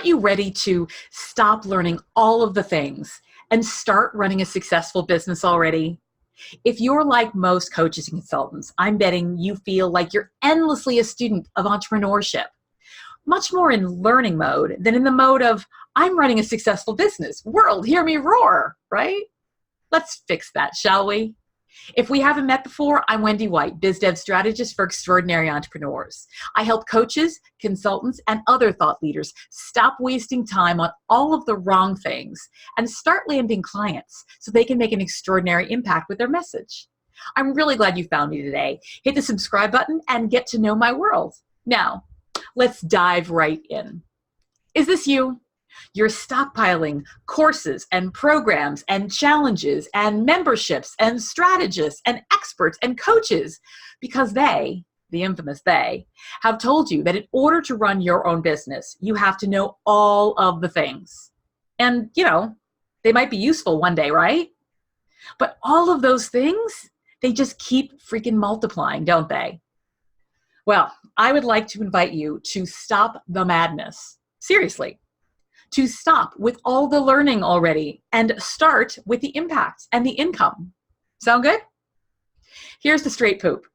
aren't you ready to stop learning all of the things and start running a successful business already? If you're like most coaches and consultants, I'm betting you feel like you're endlessly a student of entrepreneurship, much more in learning mode than in the mode of, I'm running a successful business. World, hear me roar, right? Let's fix that, shall we? If we haven't met before, I'm Wendy White, biz dev strategist for extraordinary entrepreneurs. I help coaches, consultants, and other thought leaders stop wasting time on all of the wrong things and start landing clients so they can make an extraordinary impact with their message. I'm really glad you found me today. Hit the subscribe button and get to know my world. Now, let's dive right in. Is this you? You're stockpiling courses and programs and challenges and memberships and strategists and experts and coaches because they, the infamous they, have told you that in order to run your own business, you have to know all of the things. And, they might be useful one day, right? But all of those things, they just keep freaking multiplying, don't they? Well, I would like to invite you to stop the madness. Seriously. To stop with all the learning already and start with the impact and the income. Sound good? Here's the straight poop.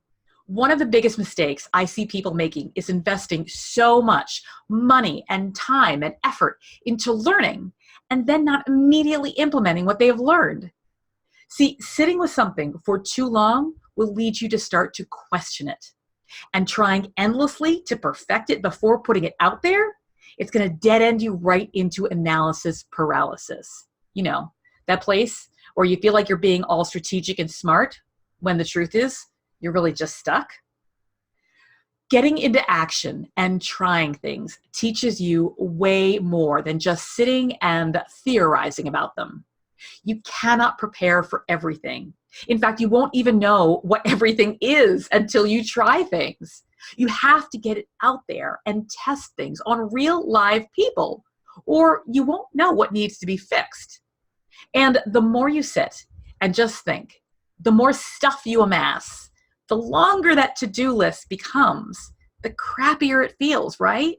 One of the biggest mistakes I see people making is investing so much money and time and effort into learning and then not immediately implementing what they have learned. See, sitting with something for too long will lead you to start to question it. And trying endlessly to perfect it before putting it out there, it's going to dead end you right into analysis paralysis. That place where you feel like you're being all strategic and smart when the truth is you're really just stuck. Getting into action and trying things teaches you way more than just sitting and theorizing about them. You cannot prepare for everything. In fact, you won't even know what everything is until you try things. You have to get it out there and test things on real live people, or you won't know what needs to be fixed. And the more you sit and just think, the more stuff you amass, the longer that to-do list becomes, the crappier it feels, right?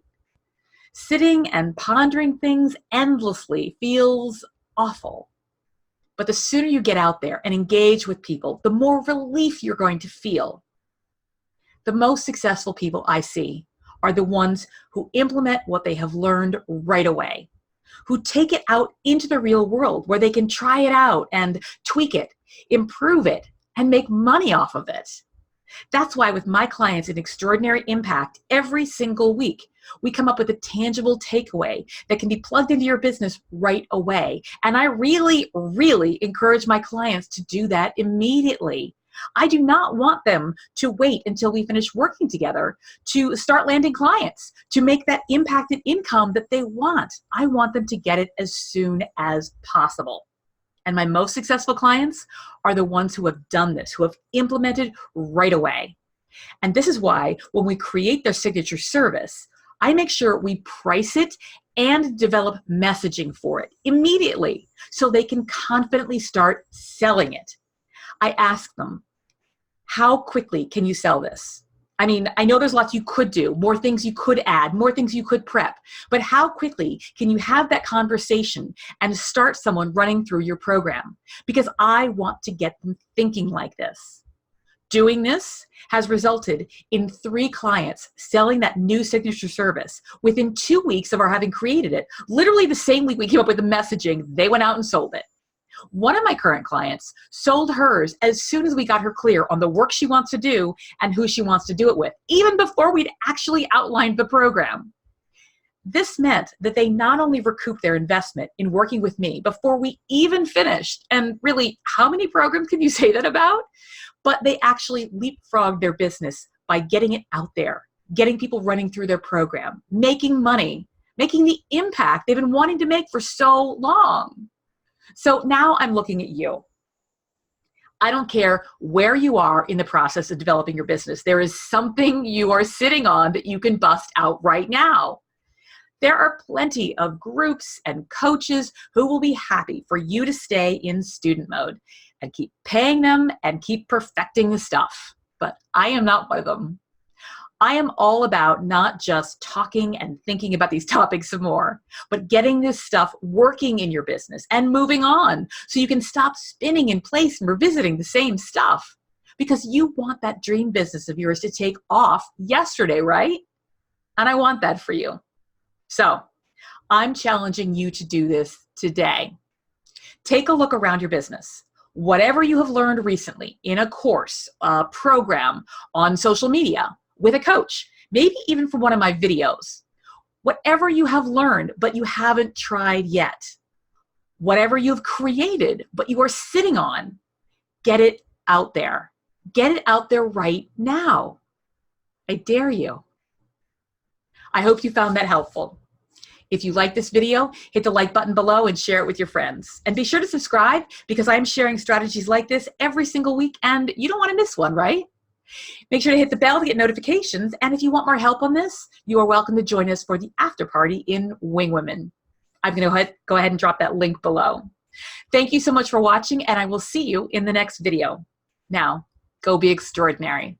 Sitting and pondering things endlessly feels awful. But the sooner you get out there and engage with people, the more relief you're going to feel. The most successful people I see are the ones who implement what they have learned right away, who take it out into the real world where they can try it out and tweak it, improve it, and make money off of it. That's why with my clients in Extraordinary Impact, every single week, we come up with a tangible takeaway that can be plugged into your business right away. And I really, really encourage my clients to do that immediately. I do not want them to wait until we finish working together to start landing clients, to make that impacted income that they want. I want them to get it as soon as possible. And my most successful clients are the ones who have done this, who have implemented right away. And this is why when we create their signature service, I make sure we price it and develop messaging for it immediately so they can confidently start selling it. I ask them, how quickly can you sell this? I mean, I know there's lots you could do, more things you could add, more things you could prep, but how quickly can you have that conversation and start someone running through your program? Because I want to get them thinking like this. Doing this has resulted in 3 clients selling that new signature service within 2 weeks of our having created it. Literally the same week we came up with the messaging, they went out and sold it. One of my current clients sold hers as soon as we got her clear on the work she wants to do and who she wants to do it with, even before we'd actually outlined the program. This meant that they not only recouped their investment in working with me before we even finished, and really, how many programs can you say that about? But they actually leapfrogged their business by getting it out there, getting people running through their program, making money, making the impact they've been wanting to make for so long. So now I'm looking at you. I don't care where you are in the process of developing your business. There is something you are sitting on that you can bust out right now. There are plenty of groups and coaches who will be happy for you to stay in student mode and keep paying them and keep perfecting the stuff. But I am not one of them. I am all about not just talking and thinking about these topics some more, but getting this stuff working in your business and moving on so you can stop spinning in place and revisiting the same stuff. Because you want that dream business of yours to take off yesterday, right? And I want that for you. So I'm challenging you to do this today. Take a look around your business. Whatever you have learned recently in a course, a program, on social media, with a coach, maybe even from one of my videos, whatever you have learned but you haven't tried yet, whatever you've created but you are sitting on, get it out there. Get it out there right now. I dare you. I hope you found that helpful. If you like this video, hit the like button below and share it with your friends. And be sure to subscribe because I'm sharing strategies like this every single week and you don't want to miss one, right? Make sure to hit the bell to get notifications. And if you want more help on this, you are welcome to join us for the after party in Wing Women. I'm going to go ahead and drop that link below. Thank you so much for watching and I will see you in the next video. Now, go be extraordinary.